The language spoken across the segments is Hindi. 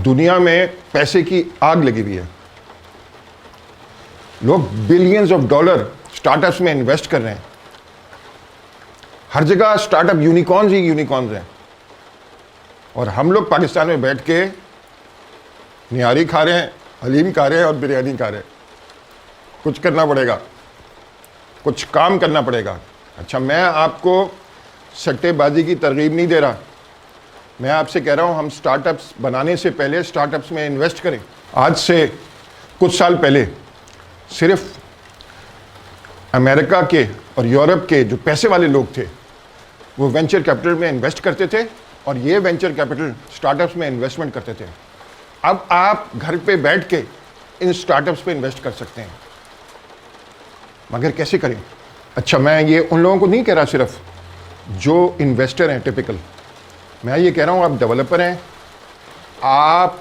दुनिया में पैसे की आग लगी हुई है। लोग बिलियंस ऑफ डॉलर स्टार्टअप्स में इन्वेस्ट कर रहे हैं। हर जगह स्टार्टअप यूनिकॉर्न्स ही यूनिकॉर्न्स हैं, और हम लोग पाकिस्तान में बैठ के निहारी खा रहे हैं, हलीम खा रहे हैं और बिरयानी खा रहे हैं। कुछ करना पड़ेगा, कुछ काम करना पड़ेगा। अच्छा, मैं आपको सट्टेबाजी की तरगीब नहीं दे रहा, मैं आपसे कह रहा हूं हम स्टार्टअप्स बनाने से पहले स्टार्टअप्स में इन्वेस्ट करें। आज से कुछ साल पहले सिर्फ अमेरिका के और यूरोप के जो पैसे वाले लोग थे वो वेंचर कैपिटल में इन्वेस्ट करते थे, और ये वेंचर कैपिटल स्टार्टअप्स में इन्वेस्टमेंट करते थे। अब आप घर पे बैठ के इन स्टार्टअप्स पे इन्वेस्ट कर सकते हैं, मगर कैसे करें? अच्छा, मैं ये उन लोगों को नहीं कह रहा सिर्फ जो इन्वेस्टर हैं टिपिकल, मैं ये कह रहा हूँ आप डेवलपर हैं, आप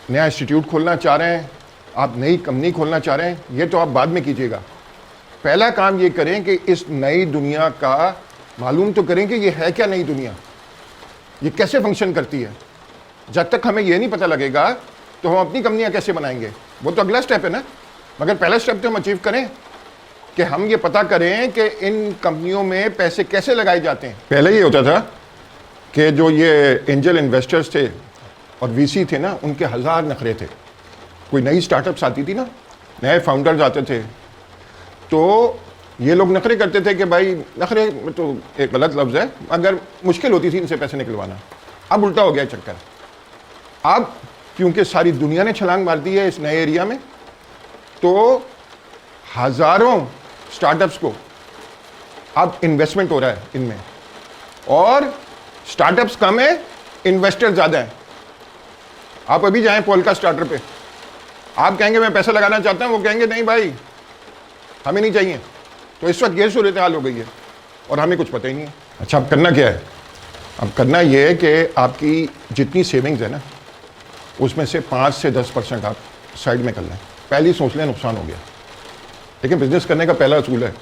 नया इंस्टीट्यूट खोलना चाह रहे हैं, आप नई कंपनी खोलना चाह रहे हैं, ये तो आप बाद में कीजिएगा। पहला काम ये करें कि इस नई दुनिया का मालूम तो करें कि ये है क्या नई दुनिया, ये कैसे फंक्शन करती है। जब तक हमें ये नहीं पता लगेगा तो हम अपनी कंपनियां कैसे बनाएंगे, वो तो अगला स्टेप है ना। मगर पहला स्टेप तो हम अचीव करें कि हम ये पता करें कि इन कंपनियों में पैसे कैसे लगाए जाते हैं। पहले ये होता था कि जो ये एंजल इन्वेस्टर्स थे और वीसी थे ना, उनके हज़ार नखरे थे। कोई नई स्टार्टअप्स आती थी ना, नए फाउंडर्स आते थे, तो ये लोग नखरे करते थे कि भाई, नखरे तो एक गलत लफ्ज़ है, अगर मुश्किल होती थी इनसे पैसे निकलवाना। अब उल्टा हो गया चक्कर। अब क्योंकि सारी दुनिया ने छलांग मार दी है इस नए एरिया में, तो हज़ारों स्टार्टअप्स को अब इन्वेस्टमेंट हो रहा है इनमें, और स्टार्टअप्स कम है, इन्वेस्टर ज़्यादा है। आप अभी जाएं पोलका स्टार्टर पे, आप कहेंगे मैं पैसा लगाना चाहता हूं, वो कहेंगे नहीं भाई हमें नहीं चाहिए। तो इस वक्त ये सूरत हाल हो गई है और हमें कुछ पता ही नहीं है। अच्छा, अब करना क्या है? अब करना ये है कि आपकी जितनी सेविंग्स है ना, उसमें से 5 से 10% आप साइड में कर लें। पहले सोच लें नुकसान हो गया, लेकिन बिजनेस करने का पहला असूल है,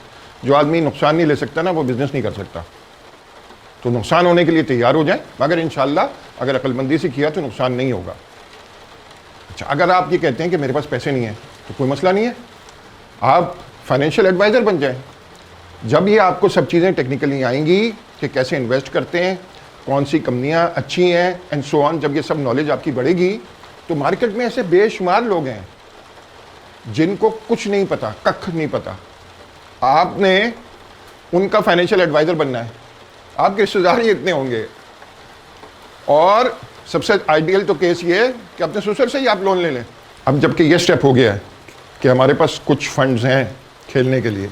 जो आदमी नुकसान नहीं ले सकता ना, वो बिजनेस नहीं कर सकता। तो नुकसान होने के लिए तैयार हो जाएं, मगर इंशाल्लाह अगर अक्लमंदी से किया तो नुकसान नहीं होगा। अच्छा, अगर आप ये कहते हैं कि मेरे पास पैसे नहीं है, तो कोई मसला नहीं है, आप फाइनेंशियल एडवाइज़र बन जाएं। जब ये आपको सब चीज़ें टेक्निकली आएंगी कि कैसे इन्वेस्ट करते हैं, कौन सी कंपनियां अच्छी हैं एंड सो ऑन, जब ये सब नॉलेज आपकी बढ़ेगी, तो मार्केट में ऐसे बेशुमार लोग हैं जिनको कुछ नहीं पता, कख नहीं पता। आपने उनका फाइनेंशियल एडवाइज़र बनना है। आपके रिश्तेदार ही इतने होंगे, और सबसे आइडियल तो केस ये है कि अपने ससुर से ही आप लोन ले लें। अब जबकि ये स्टेप हो गया है कि हमारे पास कुछ फंड्स हैं खेलने के लिए,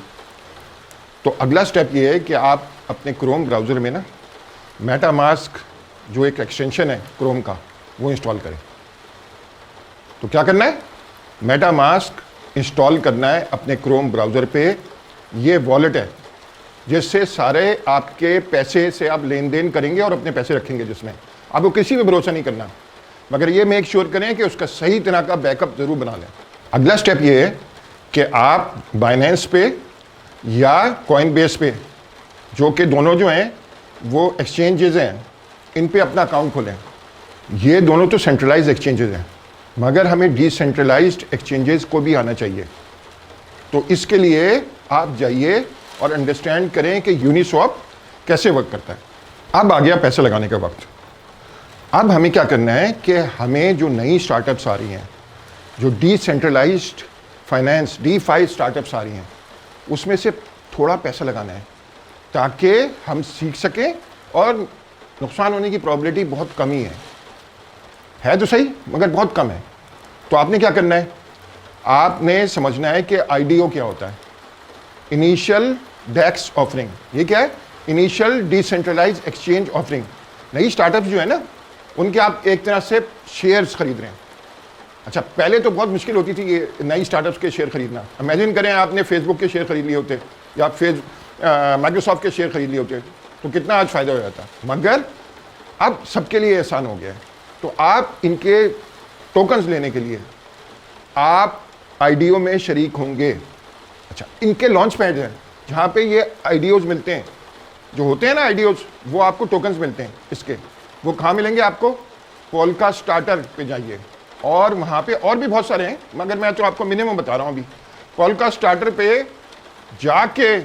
तो अगला स्टेप ये है कि आप अपने क्रोम ब्राउज़र में ना मेटामास्क जो एक एक्सटेंशन है क्रोम का, वो इंस्टॉल करें। तो क्या करना है? मेटामास्क इंस्टॉल करना है अपने क्रोम ब्राउज़र पे। ये वॉलेट है जिससे सारे आपके पैसे से आप लेन देन करेंगे और अपने पैसे रखेंगे, जिसमें आपको किसी पे भरोसा नहीं करना, मगर ये मेक श्योर करें कि उसका सही तरह का बैकअप ज़रूर बना लें। अगला स्टेप ये है कि आप बाइनेंस पे या कॉइनबेस पे, जो कि दोनों जो हैं वो एक्सचेंजेस हैं, इन पे अपना अकाउंट खोलें। ये दोनों तो सेंट्रलाइज्ड एक्सचेंजेस हैं, मगर हमें डिसेंट्रलाइज्ड एक्सचेंजेस को भी आना चाहिए। तो इसके लिए आप जाइए और अंडरस्टैंड करें कि यूनिस्वैप कैसे वर्क करता है। अब आ गया पैसे लगाने का वक्त। अब हमें क्या करना है कि हमें जो नई स्टार्टअप्स आ रही हैं, जो डिसेंट्रलाइज्ड फाइनेंस DeFi स्टार्टअप्स आ रही हैं, उसमें से थोड़ा पैसा लगाना है ताकि हम सीख सकें, और नुकसान होने की प्रोबेबिलिटी बहुत कम ही है तो सही, मगर बहुत कम है। तो आपने क्या करना है? आपने समझना है कि IDO क्या होता है, इनिशियल डेक्स ऑफरिंग। ये क्या है? Initial decentralised exchange offering. नई स्टार्टअप्स जो है ना, उनके आप एक तरह से शेयर्स खरीद रहे हैं। अच्छा, पहले तो बहुत मुश्किल होती थी ये नई स्टार्टअप्स के शेयर खरीदना। इमेजिन करें आपने फेसबुक के शेयर खरीद लिए होते या माइक्रोसॉफ्ट के शेयर खरीद लिए होते, तो कितना आज फ़ायदा हो जाता। मगर अब सबके लिए आसान हो गया है। तो आप इनके टोकन्स लेने के लिए आप IDO में शरीक होंगे। अच्छा, इनके लॉन्च पैड हैं जहाँ पे ये IDOs मिलते हैं, जो होते हैं ना IDOs, वो आपको टोकन्स मिलते हैं इसके। वो कहाँ मिलेंगे आपको? पोल्का स्टार्टर पे जाइए और वहाँ पे और भी बहुत सारे हैं, मगर मैं तो आपको मिनिमम बता रहा हूँ अभी। पोल्का स्टार्टर पे जाके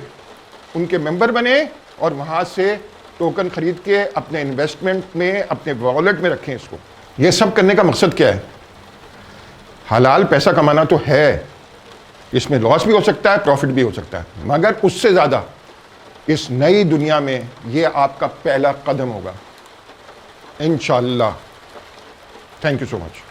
उनके मेंबर बने और वहाँ से टोकन खरीद के अपने इन्वेस्टमेंट में, अपने वॉलेट में रखें इसको। ये सब करने का मकसद क्या है? हलाल पैसा कमाना तो है, इसमें लॉस भी हो सकता है, प्रॉफिट भी हो सकता है, मगर उससे ज़्यादा इस नई दुनिया में ये आपका पहला कदम होगा इंशाअल्लाह। Thank you so much.